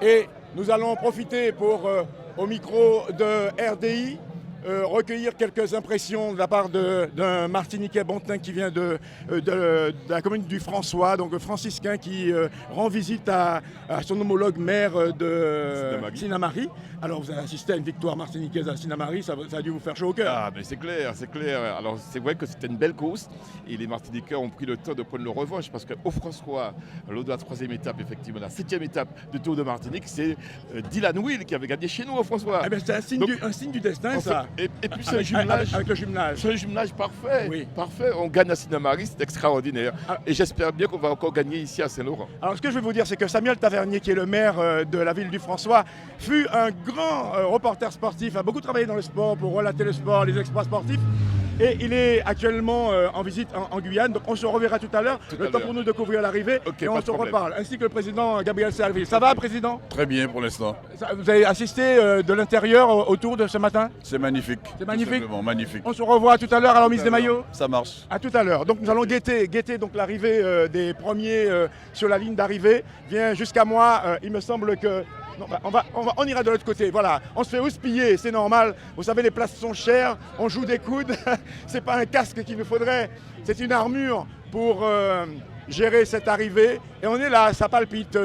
Et nous allons profiter pour, au micro de RDI, recueillir quelques impressions de la part d'un Martiniquais bontain qui vient de la commune du François, donc franciscain qui rend visite à son homologue maire de Sinnamary. Alors vous avez assisté à une victoire martiniquaise à Sinnamary, ça a dû vous faire chaud au cœur. Ah, mais c'est clair, c'est clair. Alors c'est vrai que c'était une belle course et les Martiniquais ont pris le temps de prendre leur revanche parce qu'au François, lors de la troisième étape, effectivement, la 7e étape du Tour de Martinique, c'est Dylan Will qui avait gagné chez nous au François. Eh bien, c'est un signe du destin, ça. Et puis c'est un jumelage. Avec le jumelage. C'est un jumelage parfait. Oui. Parfait. On gagne à Sinnamary, c'est extraordinaire. Et j'espère bien qu'on va encore gagner ici à Saint-Laurent. Alors ce que je vais vous dire, c'est que Samuel Tavernier, qui est le maire de la ville du François, fut un grand reporter sportif, a beaucoup travaillé dans le sport pour relater le sport, les exploits sportifs. Et il est actuellement en visite en Guyane, donc on se reverra tout à l'heure. Le temps pour nous de couvrir l'arrivée et on se reparle. Ainsi que le président Gabriel Serville. Ça va, président? Très bien pour l'instant. Vous avez assisté de l'intérieur au tour de ce matin? C'est magnifique. C'est magnifique. Magnifique. On se revoit tout à l'heure à la remise des maillots. Ça marche. À tout à l'heure. Donc nous allons guetter donc l'arrivée des premiers sur la ligne d'arrivée. Viens jusqu'à moi. Il me semble que non, on ira de l'autre côté. Voilà, on se fait houspiller, c'est normal. Vous savez, les places sont chères. On joue des coudes. C'est pas un casque qu'il nous faudrait. C'est une armure pour gérer cette arrivée. Et on est là, ça palpite.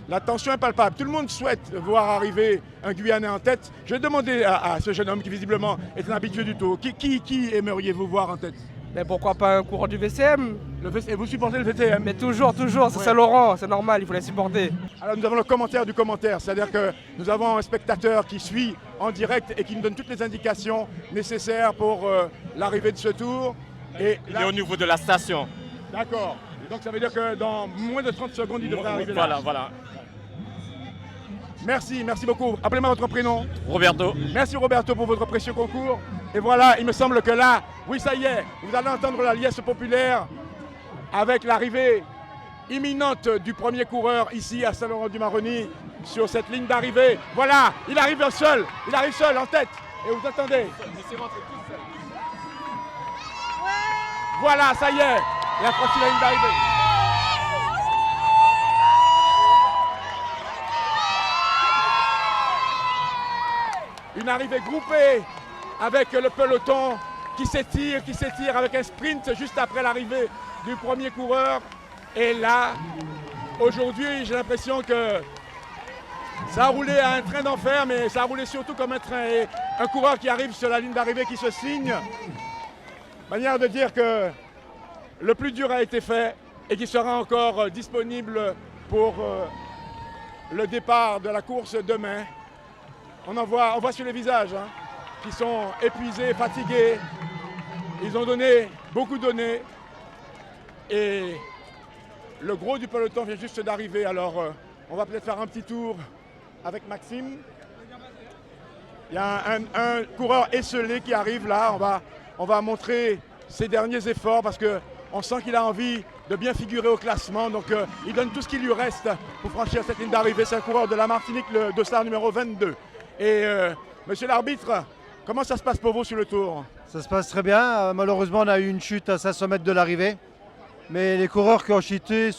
La tension est palpable. Tout le monde souhaite voir arriver un Guyanais en tête. Je vais demander à ce jeune homme qui visiblement est un habitué du Tour. Qui aimeriez-vous voir en tête? Mais pourquoi pas un coureur du VCM? Et vous supportez le VCM? Mais toujours, c'est Saint-Laurent, c'est normal, il faut les supporter. Alors nous avons le commentaire du commentaire, c'est-à-dire que nous avons un spectateur qui suit en direct et qui nous donne toutes les indications nécessaires pour l'arrivée de ce tour. Et il est au niveau de la station. D'accord. Donc ça veut dire que dans moins de 30 secondes, il devrait arriver là. Voilà. Merci beaucoup. Appelez-moi votre prénom. Roberto. Merci Roberto pour votre précieux concours. Et voilà, il me semble que là, oui ça y est, vous allez entendre la liesse populaire avec l'arrivée imminente du premier coureur ici à Saint-Laurent-du-Maroni sur cette ligne d'arrivée. Voilà, il arrive seul en tête. Et vous attendez. Voilà, ça y est, il a franchi la ligne d'arrivée. Une arrivée groupée avec le peloton qui s'étire avec un sprint juste après l'arrivée du premier coureur. Et là, aujourd'hui, j'ai l'impression que ça a roulé à un train d'enfer, mais ça a roulé surtout comme un train. Et un coureur qui arrive sur la ligne d'arrivée qui se signe. Manière de dire que le plus dur a été fait et qui sera encore disponible pour le départ de la course demain. On voit sur les visages qui sont épuisés, fatigués. Ils ont beaucoup donné. Et le gros du peloton vient juste d'arriver. Alors, on va peut-être faire un petit tour avec Maxime. Il y a un coureur esselé qui arrive là. On va montrer ses derniers efforts parce qu'on sent qu'il a envie de bien figurer au classement. Donc, il donne tout ce qu'il lui reste pour franchir cette ligne d'arrivée. C'est un coureur de la Martinique, le dossard numéro 22. Et monsieur l'arbitre, comment ça se passe pour vous sur le tour? Ça se passe très bien. Malheureusement, on a eu une chute à 500 mètres de l'arrivée. Mais les coureurs qui ont chuté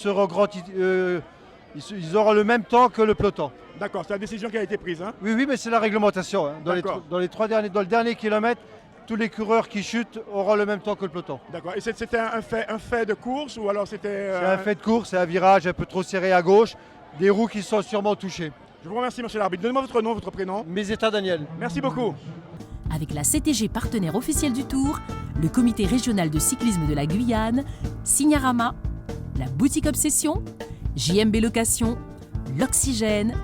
ils auront le même temps que le peloton. D'accord, c'est la décision qui a été prise. Oui, mais c'est la réglementation. Dans le dernier kilomètre, tous les coureurs qui chutent auront le même temps que le peloton. D'accord. Et c'était un fait de course ou alors c'était... C'est un fait de course, c'est un virage un peu trop serré à gauche. Des roues qui sont sûrement touchées. Je vous remercie, monsieur l'arbitre. Donnez-moi votre nom, votre prénom. Meseta Daniel. Merci beaucoup. Avec la CTG partenaire officielle du Tour, le comité régional de cyclisme de la Guyane, Signarama, la boutique Obsession, JMB Location, l'Oxygène,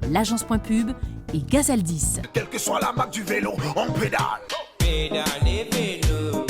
l'agence Point Pub et Gazaldis. Quelle que soit la marque du vélo, on pédale. Pédale et vélo.